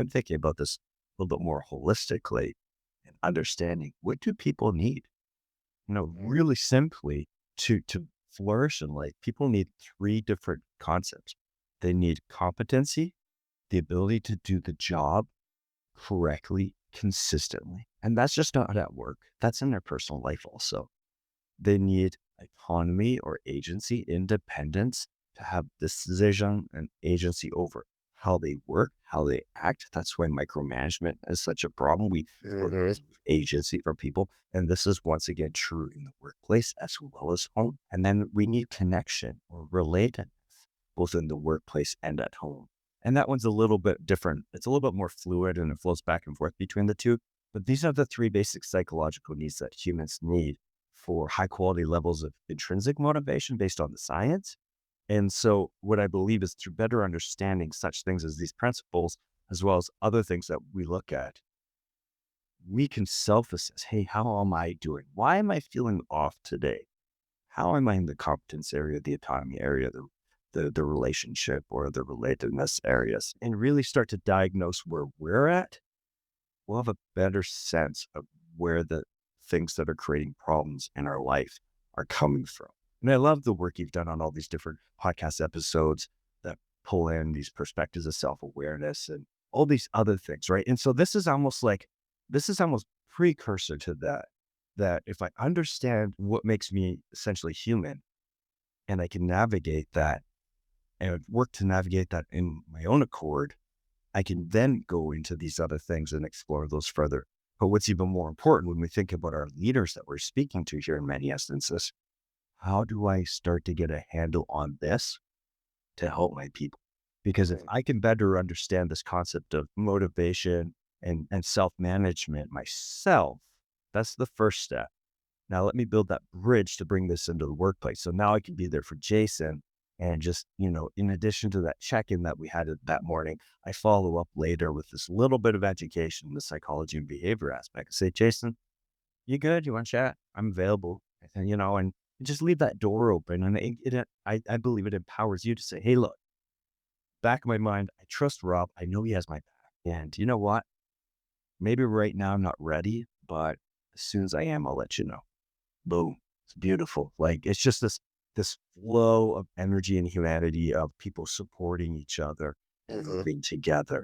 I'm thinking about this a little bit more holistically and understanding what do people need? Really simply to flourish in life, people need three different concepts. They need competency, the ability to do the job correctly, consistently. And that's just not at work. That's in their personal life also. They need autonomy or agency, independence to have decision and agency over how they work, how they act. That's why micromanagement is such a problem. We Mhm. remove agency from people. And this is once again true in the workplace as well as home. And then we need connection or relatedness, both in the workplace and at home. And that one's a little bit different. It's a little bit more fluid and it flows back and forth between the two. But these are the three basic psychological needs that humans need for high quality levels of intrinsic motivation based on the science. And so, what I believe is through better understanding such things as these principles, as well as other things that we look at, we can self assess. Hey, how am I doing? Why am I feeling off today? How am I in the competence area, the autonomy area, the relationship or the relatedness areas, and really start to diagnose where we're at? We'll have a better sense of where the things that are creating problems in our life are coming from. And I love the work you've done on all these different podcast episodes that pull in these perspectives of self awareness and all these other things, right? And so this is almost precursor to that. That if I understand what makes me essentially human and I can navigate that and work to navigate that in my own accord, I can then go into these other things and explore those further. But what's even more important when we think about our leaders that we're speaking to here in many instances, how do I start to get a handle on this to help my people? Because if Right. I can better understand this concept of motivation and self management myself, that's the first step. Now let me build that bridge to bring this into the workplace. So now I can be there for Jason and just, in addition to that check-in that we had that morning, I follow up later with this little bit of education in the psychology and behavior aspect. Say, Jason, you good? You want to chat? I'm available. And just leave that door open. And I believe it empowers you to say, hey, look, back of my mind, I trust Rob. I know he has my back. And you know what? Maybe right now I'm not ready, but as soon as I am, I'll let you know. Boom. It's beautiful. Like it's just this flow of energy and humanity of people supporting each other and Mhm. moving together.